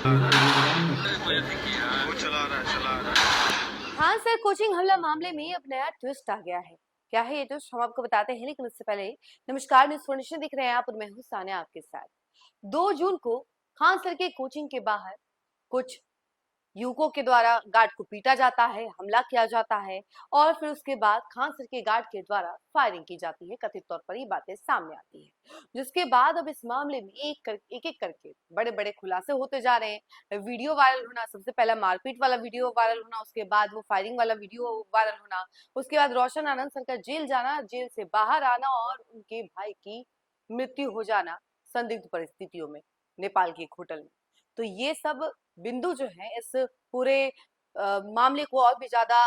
वो चला रहा है। हाँ सर, कोचिंग हमला मामले में अब नया ट्विस्ट आ गया है। क्या है ये ट्विस्ट, हम आपको बताते हैं, लेकिन उससे पहले नमस्कार, न्यूज़ फॉर्नेशन दिख रहे हैं आप और मैं हूँ सानिया आपके साथ। 2 जून को खान सर के कोचिंग के बाहर कुछ युवकों के द्वारा गार्ड को पीटा जाता है, हमला किया जाता है और फिर उसके बाद खान सर के गार्ड के द्वारा फायरिंग की जाती है। कथित तौर पर ये बातें सामने आती है, जिसके बाद अब इस मामले में एक करके बड़े बड़े खुलासे होते जा रहे हैं। वीडियो वायरल होना, सबसे पहला मारपीट वाला वीडियो वायरल होना, उसके बाद वो फायरिंग वाला वीडियो वायरल होना, उसके बाद रोशन आनंद सर का जेल जाना, जेल से बाहर आना और उनके भाई की मृत्यु हो जाना संदिग्ध परिस्थितियों में नेपाल के एक होटल में। तो ये सब बिंदु जो है इस पूरे मामले को और भी ज्यादा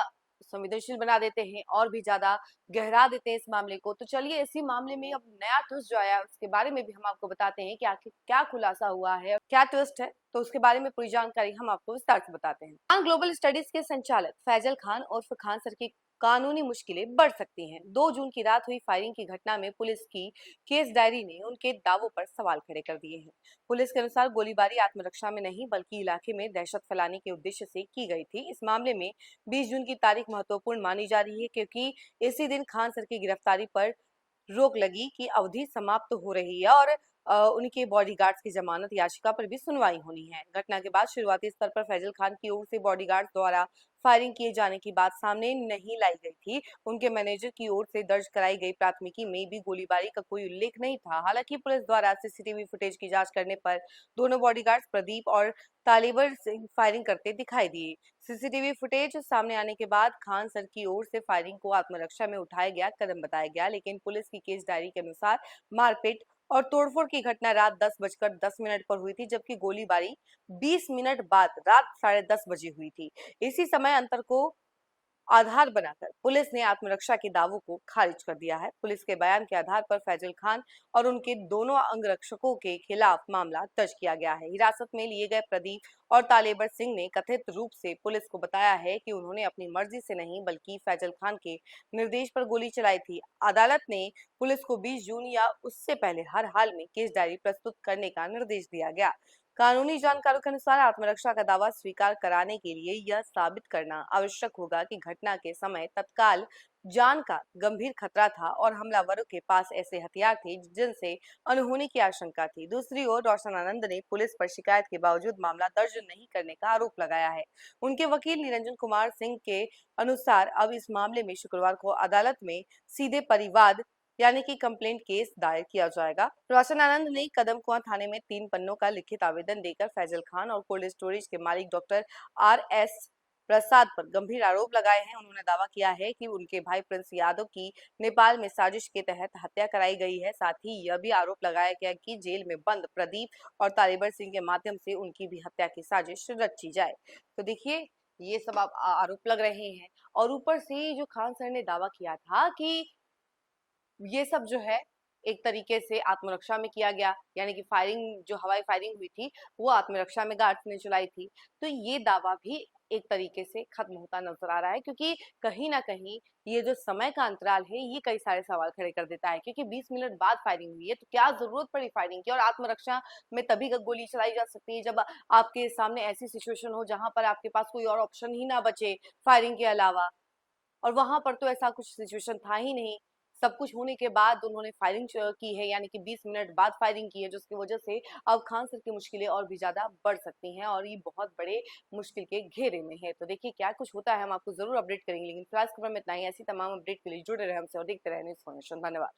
संवेदनशील बना देते हैं और भी ज्यादा गहरा देते हैं इस मामले को। तो चलिए इसी मामले में अब नया ट्विस्ट जो आया है उसके बारे में भी हम आपको बताते हैं कि आखिर क्या खुलासा हुआ है, क्या ट्विस्ट है। तो उसके बारे में पूरी जानकारी हम आपको विस्तार से बताते हैं। खान ग्लोबल स्टडीज के संचालक फैजल खान और खान सर की कानूनी मुश्किलें बढ़ सकती हैं। 2 जून की रात हुई फायरिंग की घटना में पुलिस की केस डायरी ने उनके दावों पर सवाल खड़े कर दिए हैं। पुलिस के अनुसार गोलीबारी आत्मरक्षा में नहीं बल्कि इलाके में दहशत फैलाने के उद्देश्य से की गई थी। इस मामले में 20 जून की तारीख महत्वपूर्ण मानी जा रही है, क्योंकि इसी दिन खान सर की गिरफ्तारी पर रोक लगी की अवधि समाप्त हो रही है और उनके बॉडीगार्ड्स की जमानत याचिका पर भी सुनवाई होनी है। घटना के बाद शुरुआती स्तर पर फैजल खान की ओर से बॉडीगार्ड्स द्वारा फायरिंग किए जाने की बात सामने नहीं लाई गई थी। उनके मैनेजर की ओर से दर्ज कराई गई प्राथमिकी में भी गोलीबारी का कोई उल्लेख नहीं था। हालांकि पुलिस द्वारा सीसीटीवी फुटेज की जांच करने पर दोनों बॉडीगार्ड्स प्रदीप और तालिबर सिंह फायरिंग करते दिखाई दिए। सीसीटीवी फुटेज सामने आने के बाद खान सर की ओर से फायरिंग को आत्मरक्षा में उठाया गया कदम बताया गया, लेकिन पुलिस की केस डायरी के अनुसार मारपीट और तोड़फोड़ की घटना रात 10:10 पर हुई थी, जबकि गोलीबारी 20 मिनट बाद रात 10:30 हुई थी। इसी समय अंतर को आधार बनाकर पुलिस ने आत्मरक्षा के दावों को खारिज कर दिया है। पुलिस के बयान के आधार पर फैजल खान और उनके दोनों अंगरक्षकों के खिलाफ मामला दर्ज किया गया है। हिरासत में लिए गए प्रदीप और तालेबर सिंह ने कथित रूप से पुलिस को बताया है कि उन्होंने अपनी मर्जी से नहीं बल्कि फैजल खान के निर्देश पर गोली चलाई थी। अदालत ने पुलिस को 20 जून या उससे पहले हर हाल में केस डायरी प्रस्तुत करने का निर्देश दिया गया। कानूनी जानकारों के अनुसार आत्मरक्षा का दावा स्वीकार कराने के लिए यह साबित करना आवश्यक होगा कि घटना के समय तत्काल जान का गंभीर खतरा था और हमलावरों के पास ऐसे हथियार थे जिनसे अनहोनी की आशंका थी। दूसरी ओर रोशन आनंद ने पुलिस पर शिकायत के बावजूद मामला दर्ज नहीं करने का आरोप लगाया है। उनके वकील निरंजन कुमार सिंह के अनुसार अब इस मामले में शुक्रवार को अदालत में सीधे परिवाद यानी कि कंप्लेंट केस दायर किया जाएगा। रोशन आनंद ने कदम कुआं थाने में 3 पन्नों का लिखित आवेदन देकर फैजल खान और कोल्ड स्टोरेज के मालिक डॉक्टर RS प्रसाद पर गंभीर आरोप लगाए हैं। उन्होंने दावा किया है कि उनके भाई प्रिंस यादव की नेपाल में साजिश के तहत हत्या कराई गई है। साथ ही यह भी आरोप लगाया गया कि जेल में बंद प्रदीप और तालिबर सिंह के माध्यम से उनकी भी हत्या की साजिश रची जाए। तो देखिए, ये सब आरोप लग रहे हैं और ऊपर से जो खान सर ने दावा किया था कि ये सब जो है एक तरीके से आत्मरक्षा में किया गया, यानी कि फायरिंग जो हवाई फायरिंग हुई थी वो आत्मरक्षा में गार्ड्स ने चलाई थी। तो ये दावा भी एक तरीके से खत्म होता नजर आ रहा है, क्योंकि कहीं ना कहीं ये जो समय का अंतराल है ये कई सारे सवाल खड़े कर देता है। क्योंकि 20 मिनट बाद फायरिंग हुई है तो क्या जरूरत पड़ी फायरिंग की, और आत्मरक्षा में तभी गोली चलाई जा सकती है जब आपके सामने ऐसी सिचुएशन हो जहां पर आपके पास कोई और ऑप्शन ही ना बचे फायरिंग के अलावा। और वहां पर तो ऐसा कुछ सिचुएशन था ही नहीं। सब कुछ होने के बाद उन्होंने फायरिंग की है, यानी कि 20 मिनट बाद फायरिंग की है, जिसकी वजह से अब खान सर की मुश्किलें और भी ज्यादा बढ़ सकती हैं और ये बहुत बड़े मुश्किल के घेरे में है। तो देखिए क्या कुछ होता है, हम आपको जरूर अपडेट करेंगे, लेकिन फिलहाल इस खबर में इतना ही। ऐसी तमाम अपडेट के लिए जुड़े रहे हमसे और देखते रहे न्यूज़ फॉर्नेशन। धन्यवाद।